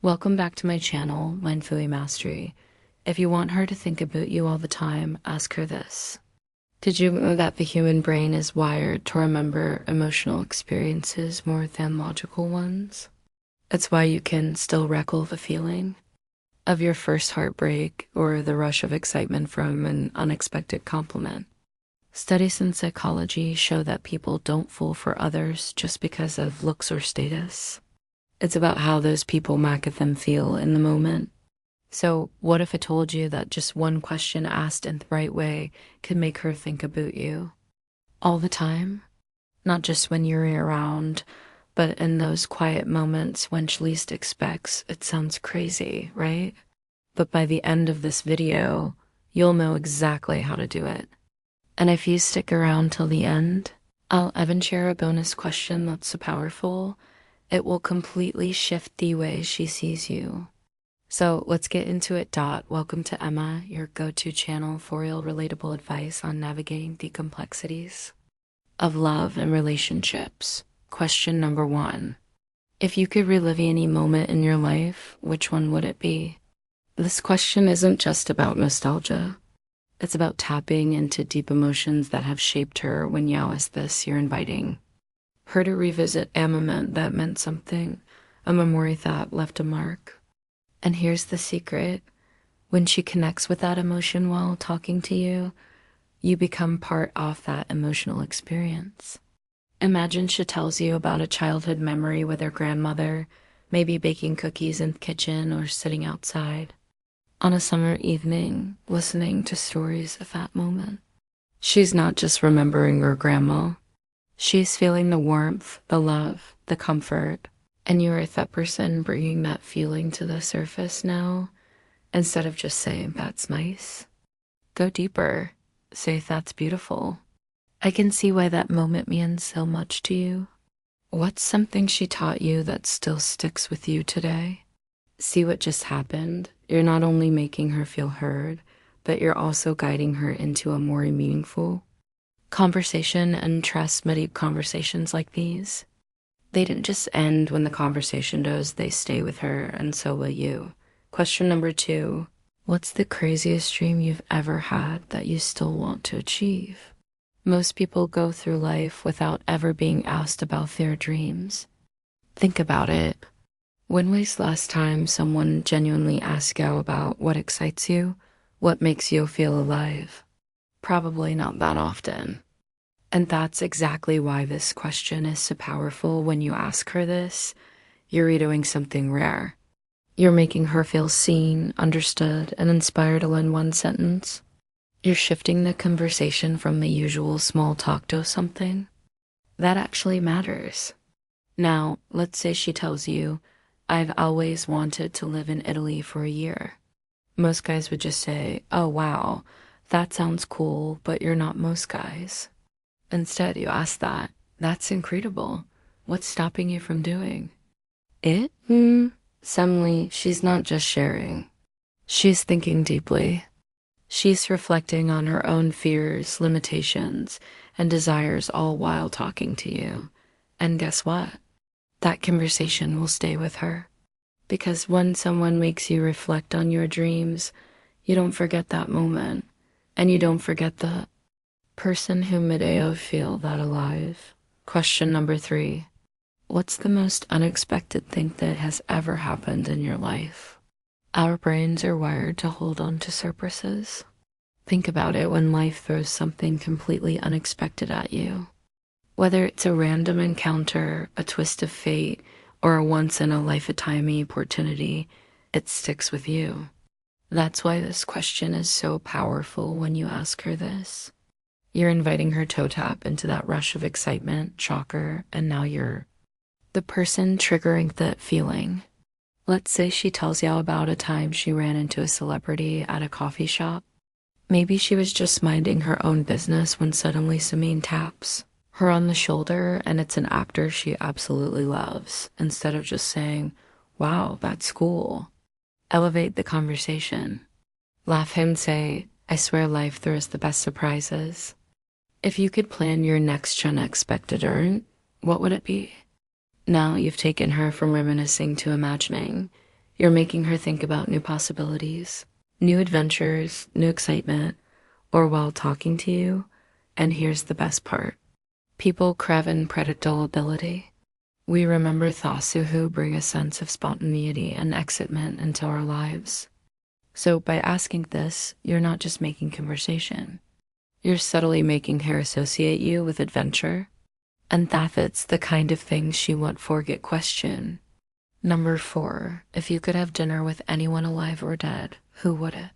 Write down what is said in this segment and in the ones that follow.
Welcome back to my channel, Mindfully Mastery. If you want her to think about you all the time, ask her this. Did you know that the human brain is wired to remember emotional experiences more than logical ones? It's why you can still recall the feeling of your first heartbreak or the rush of excitement from an unexpected compliment. Studies in psychology show that people don't fall for others just because of looks or status. It's about how those people make them feel in the moment. So what if I told you that just one question asked in the right way could make her think about you all the time? Not just when you're around, but in those quiet moments when she least expects. It sounds crazy, right? But by the end of this video, you'll know exactly how to do it. And if you stick around till the end, I'll even share a bonus question that's so powerful it will completely shift the way she sees you. So let's get into it. Welcome to Emma, your go-to channel for real relatable advice on navigating the complexities of love and relationships. Question number 1. If you could relive any moment in your life, which one would it be? This question isn't just about nostalgia. It's about tapping into deep emotions that have shaped her. When you ask this, you're inviting her to revisit a moment that meant something, a memory that left a mark. And here's the secret. When she connects with that emotion while talking to you, you become part of that emotional experience. Imagine she tells you about a childhood memory with her grandmother, maybe baking cookies in the kitchen or sitting outside on a summer evening, listening to stories of that moment. She's not just remembering her grandma. She's feeling the warmth, the love, the comfort, and you're that person bringing that feeling to the surface now. Instead of just saying, that's nice, go deeper. Say, that's beautiful. I can see why that moment means so much to you. What's something she taught you that still sticks with you today? See what just happened? You're not only making her feel heard, but you're also guiding her into a more meaningful conversation. And trust me, deep conversations like these, they didn't just end when the conversation does, they stay with her, and so will you. Question number 2. What's the craziest dream you've ever had that you still want to achieve? Most people go through life without ever being asked about their dreams. Think about it. When was the last time someone genuinely asked you about what excites you? What makes you feel alive? Probably not that often. And that's exactly why this question is so powerful. When you ask her this, you're redoing something rare. You're making her feel seen, understood, and inspired all in one sentence. You're shifting the conversation from the usual small talk to something that actually matters. Now, let's say she tells you, I've always wanted to live in Italy for a year. Most guys would just say, oh wow, that sounds cool, but you're not most guys. Instead, you ask that's incredible. What's stopping you from doing it? Suddenly, she's not just sharing. She's thinking deeply. She's reflecting on her own fears, limitations, and desires all while talking to you. And guess what? That conversation will stay with her. Because when someone makes you reflect on your dreams, you don't forget that moment. And you don't forget the person who made you feel that alive. Question number 3. What's the most unexpected thing that has ever happened in your life? Our brains are wired to hold on to surprises. Think about it when life throws something completely unexpected at you. Whether it's a random encounter, a twist of fate, or a once-in-a-lifetime opportunity, it sticks with you. That's why this question is so powerful when you ask her this. You're inviting her toe tap into that rush of excitement, shocker, and now you're the person triggering that feeling. Let's say she tells you about a time she ran into a celebrity at a coffee shop. Maybe she was just minding her own business when suddenly Samin taps her on the shoulder, and it's an actor she absolutely loves. Instead of just saying, wow, that's cool, elevate the conversation. Laugh and say, I swear life throws the best surprises. If you could plan your next unexpected event, what would it be? Now you've taken her from reminiscing to imagining. You're making her think about new possibilities, new adventures, new excitement, or while talking to you. And here's the best part. People craven predictability. We remember thoughts who bring a sense of spontaneity and excitement into our lives. So by asking this, you're not just making conversation. You're subtly making her associate you with adventure. And that's the kind of thing she won't forget. Question number 4. If you could have dinner with anyone alive or dead, who would it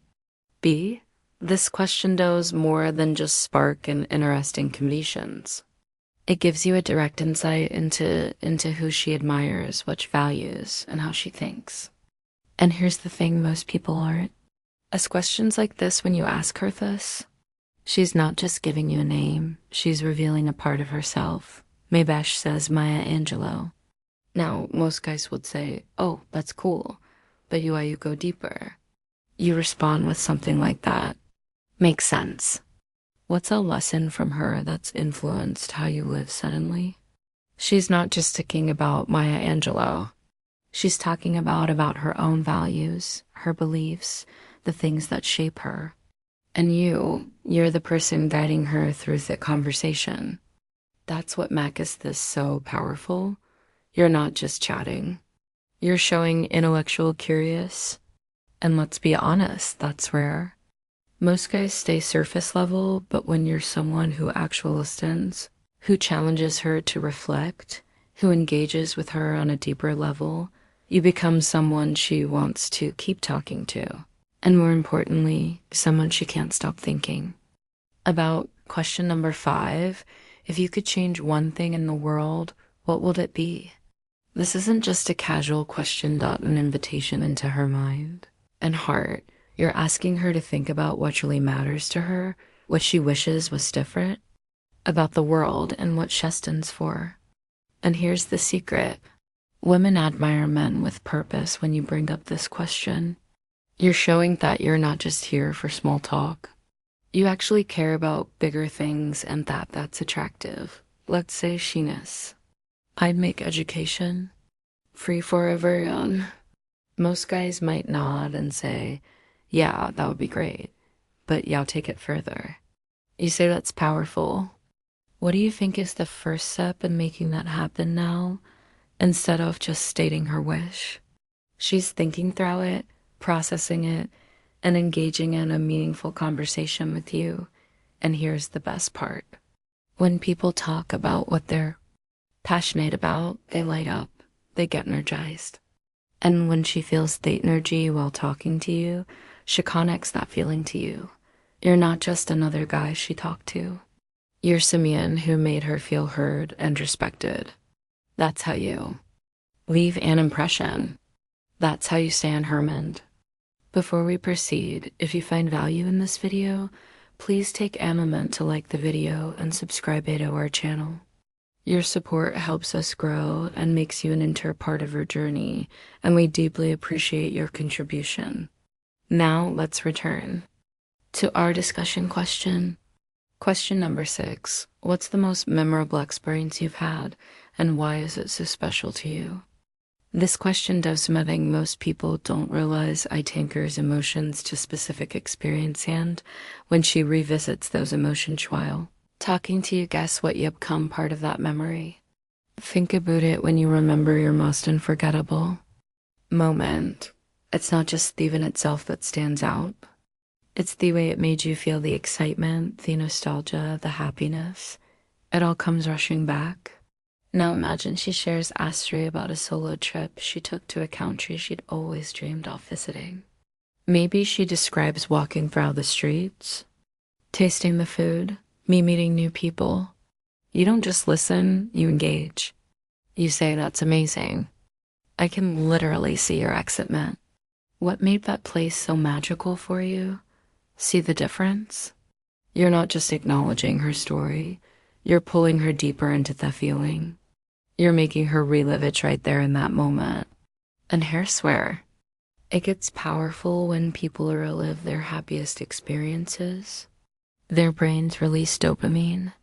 be? This question does more than just spark an interesting conversations. It gives you a direct insight into who she admires, what she values, and how she thinks. And here's the thing most people aren't. As questions like this, when you ask her this, she's not just giving you a name, she's revealing a part of herself. Maybesh says Maya Angelou. Now, most guys would say, oh, that's cool, but you go deeper. You respond with something like that. Makes sense. What's a lesson from her that's influenced how you live suddenly? She's not just talking about Maya Angelou. She's talking about her own values, her beliefs, the things that shape her. And you're the person guiding her through the conversation. That's what makes this so powerful. You're not just chatting. You're showing intellectual curious. And let's be honest, that's rare. Most guys stay surface level, but when you're someone who actually listens, who challenges her to reflect, who engages with her on a deeper level, you become someone she wants to keep talking to. And more importantly, someone she can't stop thinking about. Question number 5. If you could change one thing in the world, what would it be? This isn't just a casual question, an invitation into her mind and heart. You're asking her to think about what really matters to her, what she wishes was different about the world, and what she stands for. And here's the secret. Women admire men with purpose when you bring up this question. You're showing that you're not just here for small talk. You actually care about bigger things, and that's attractive. Let's say she-ness. I'd make education free for everyone. Most guys might nod and say, yeah, that would be great. But y'all take it further. You say that's powerful. What do you think is the first step in making that happen now, instead of just stating her wish? She's thinking through it, processing it, and engaging in a meaningful conversation with you. And here's the best part. When people talk about what they're passionate about, they light up, they get energized. And when she feels the energy while talking to you, she connects that feeling to you. You're not just another guy she talked to. You're someone who made her feel heard and respected. That's how you leave an impression. That's how you stay on her mind. Before we proceed, if you find value in this video, please take a moment to like the video and subscribe to our channel. Your support helps us grow and makes you an integral part of our journey, and we deeply appreciate your contribution. Now let's return to our discussion question. Question number 6. What's the most memorable experience you've had, and why is it so special to you? This question does something most people don't realize. I tankers emotions to specific experience, and when she revisits those emotions while talking to you, guess what? You become part of that memory. Think about it when you remember your most unforgettable moment. It's not just the event itself that stands out. It's the way it made you feel, the excitement, the nostalgia, the happiness. It all comes rushing back. Now imagine she shares a story about a solo trip she took to a country she'd always dreamed of visiting. Maybe she describes walking through the streets, tasting the food, meeting new people. You don't just listen, you engage. You say, that's amazing. I can literally see your excitement. What made that place so magical for you? See the difference? You're not just acknowledging her story. You're pulling her deeper into the feeling. You're making her relive it right there in that moment. And here's where it gets powerful. When people relive their happiest experiences, their brains release dopamine,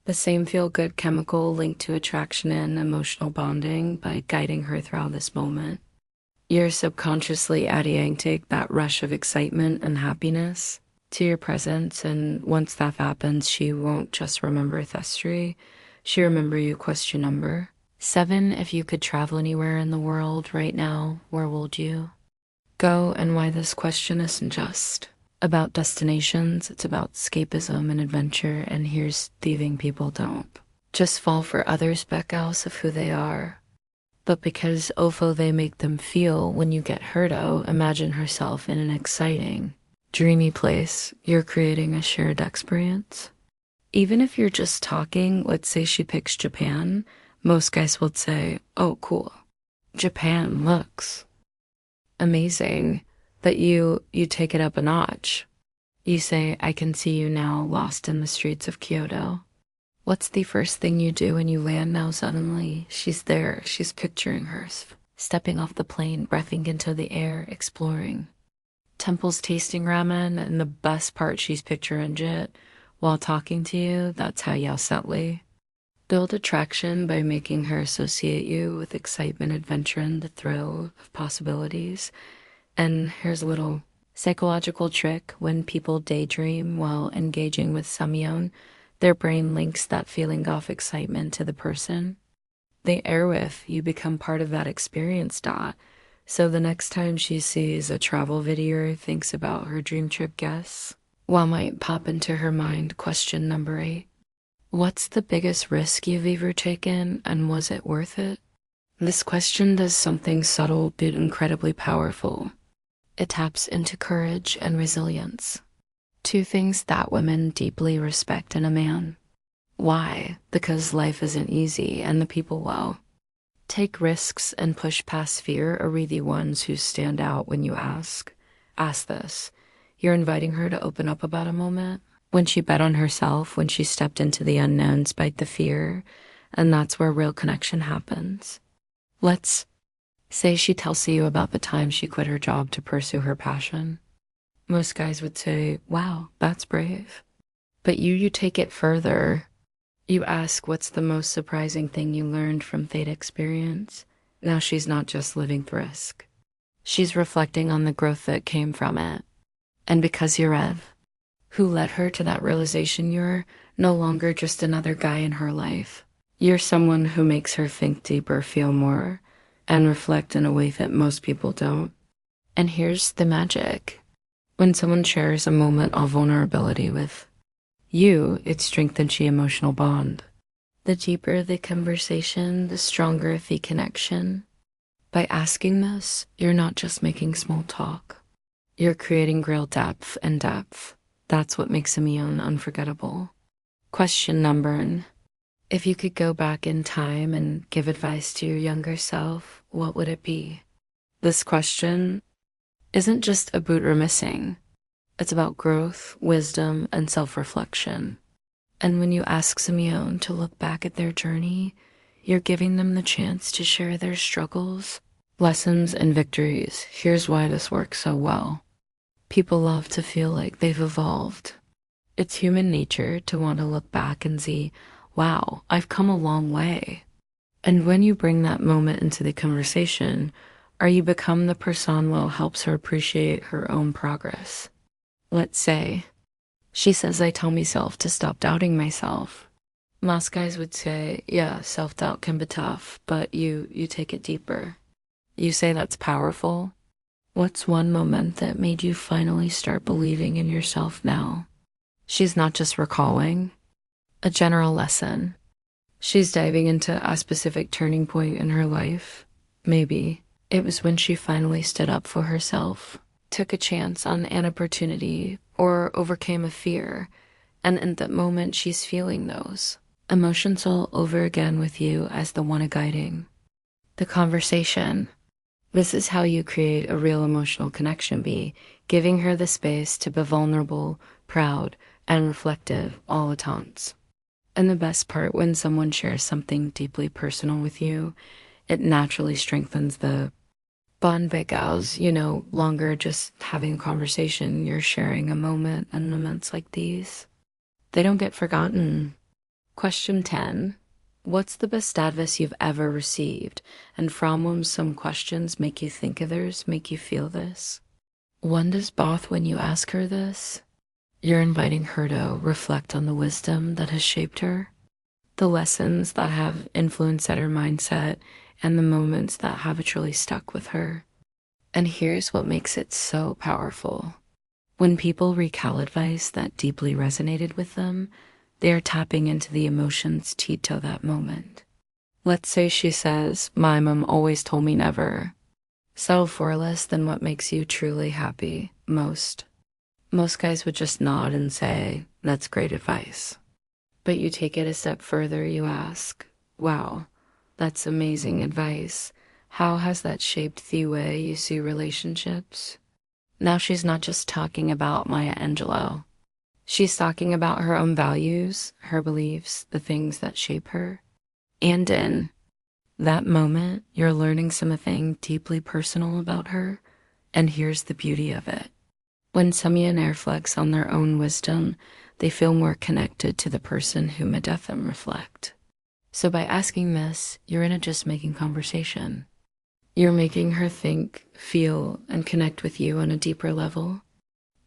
the same feel-good chemical linked to attraction and emotional bonding, by guiding her throughout this moment. You're subconsciously adding to that rush of excitement and happiness to your presence, and once that happens, she won't just remember history, she remember you question number. 7, if you could travel anywhere in the world right now, where would you go and why? This question isn't just about destinations, it's about escapism and adventure, and here's thieving people don't just fall for others' beckhouse of who they are, but because ofo they make them feel when you get hurto, imagine herself in an exciting, dreamy place. You're creating a shared experience. Even if you're just talking, let's say she picks Japan, most guys would say, oh, cool. Japan looks amazing. That you take it up a notch. You say, I can see you now lost in the streets of Kyoto. What's the first thing you do when you land now? Suddenly, she's there. She's picturing her stepping off the plane, breathing into the air, exploring. Temples tasting ramen, and the best part, she's picturing it while talking to you. That's how Yaosatli build attraction, by making her associate you with excitement, adventure, and the thrill of possibilities. And here's a little psychological trick. When people daydream while engaging with Samyeon, their brain links that feeling of excitement to the person they air with. You become part of that experience. So the next time she sees a travel video or thinks about her dream trip guests, what might pop into her mind? Question number 8. What's the biggest risk you've ever taken, and was it worth it? This question does something subtle but incredibly powerful. It taps into courage and resilience, 2 things that women deeply respect in a man. Why? Because life isn't easy, and the people, well, take risks and push past fear are really the ones who stand out when you ask. Ask this. You're inviting her to open up about a moment when she bet on herself, when she stepped into the unknown despite the fear, and that's where real connection happens. Let's say she tells you about the time she quit her job to pursue her passion. Most guys would say, wow, that's brave. But you take it further. You ask, what's the most surprising thing you learned from Fate experience? Now she's not just living the risk. She's reflecting on the growth that came from it. And because you're Ev, who led her to that realization, you're no longer just another guy in her life. You're someone who makes her think deeper, feel more, and reflect in a way that most people don't. And here's the magic. When someone shares a moment of vulnerability with you, it strengthens the emotional bond. The deeper the conversation, the stronger the connection. By asking this, you're not just making small talk. You're creating real depth and depth. That's what makes Samyeon unforgettable. Question number 9. If you could go back in time and give advice to your younger self, what would it be? This question isn't just about reminiscing. It's about growth, wisdom, and self-reflection. And when you ask Samyeon to look back at their journey, you're giving them the chance to share their struggles, lessons, and victories. Here's why this works so well. People love to feel like they've evolved. It's human nature to want to look back and see, wow, I've come a long way. And when you bring that moment into the conversation, or you become the person who helps her appreciate her own progress. Let's say she says, I tell myself to stop doubting myself. Most guys would say, yeah, self-doubt can be tough, but you take it deeper. You say that's powerful. What's one moment that made you finally start believing in yourself now? She's not just recalling a general lesson. She's diving into a specific turning point in her life. Maybe it was when she finally stood up for herself, took a chance on an opportunity, or overcame a fear. And in that moment, she's feeling those emotions all over again with you as the one guiding the conversation. This is how you create a real emotional connection, giving her the space to be vulnerable, proud, and reflective all at once. And the best part, when someone shares something deeply personal with you, it naturally strengthens the bond because, longer just having a conversation, you're sharing a moment, and moments like these, they don't get forgotten. Question 10. What's the best advice you've ever received? And from whom some questions make you think others make you feel this? One does both when you ask her this. You're inviting her to reflect on the wisdom that has shaped her, the lessons that have influenced her mindset, and the moments that habitually stuck with her. And here's what makes it so powerful. When people recall advice that deeply resonated with them, they are tapping into the emotions tied to that moment. Let's say she says, "My mom always told me never." Settle for less than what makes you truly happy most. Most guys would just nod and say, "That's great advice." But you take it a step further, you ask, "Wow, that's amazing advice. How has that shaped the way you see relationships?" Now she's not just talking about Maya Angelou. She's talking about her own values, her beliefs, the things that shape her. And in that moment, you're learning something deeply personal about her. And here's the beauty of it. When someone reflects on their own wisdom, they feel more connected to the person who made them reflect. So by asking this, you're in a just making conversation. You're making her think, feel, and connect with you on a deeper level.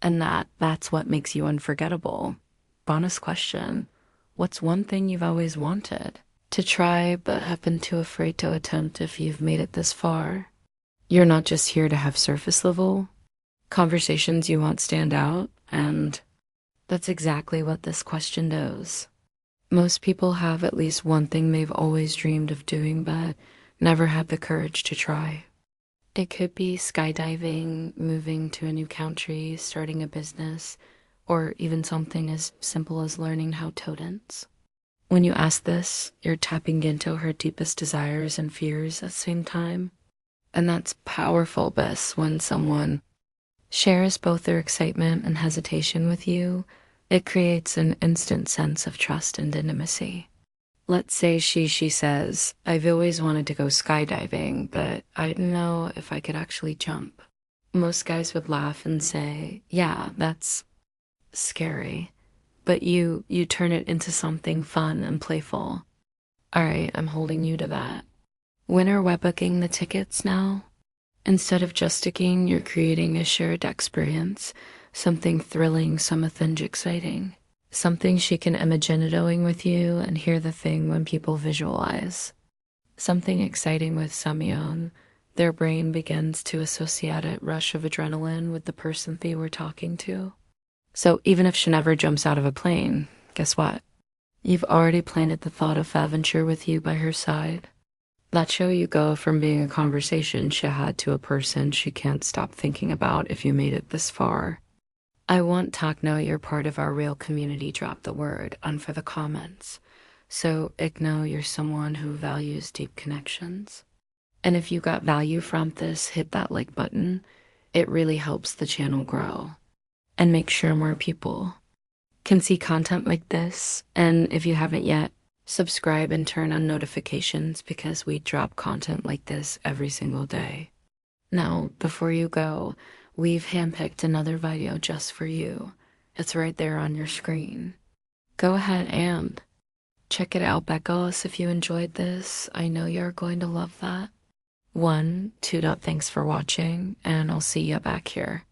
And that's what makes you unforgettable. Bonus question. What's one thing you've always wanted to try but have been too afraid to attempt if you've made it this far? You're not just here to have surface level conversations you want stand out, and that's exactly what this question does. Most people have at least one thing they've always dreamed of doing but never had the courage to try. It could be skydiving, moving to a new country, starting a business, or even something as simple as learning how to dance. When you ask this, you're tapping into her deepest desires and fears at the same time. And that's powerful best when someone shares both their excitement and hesitation with you. It creates an instant sense of trust and intimacy. Let's say she says, "I've always wanted to go skydiving, but I didn't know if I could actually jump." Most guys would laugh and say, "Yeah, that's scary." But you turn it into something fun and playful. All right, I'm holding you to that. When are we booking the tickets now? Instead of just sticking, you're creating a shared experience, something thrilling, something exciting. Something she can imagine doing with you and hear the thing when people visualize. Something exciting with Samyeon. Their brain begins to associate a rush of adrenaline with the person they were talking to. So even if she never jumps out of a plane, guess what? You've already planted the thought of adventure with you by her side. That's how you go from being a conversation she had to a person she can't stop thinking about if you made it this far. I want Takno, you're part of our real community, drop the word on for the comments. So Igno, you're someone who values deep connections. And if you got value from this, hit that like button. It really helps the channel grow. And make sure more people can see content like this. And if you haven't yet, subscribe and turn on notifications because we drop content like this every single day. Now, before you go, we've handpicked another video just for you. It's right there on your screen. Go ahead and check it out, Beckos, if you enjoyed this. I know you're going to love that. 1, 2. Thanks for watching, and I'll see you back here.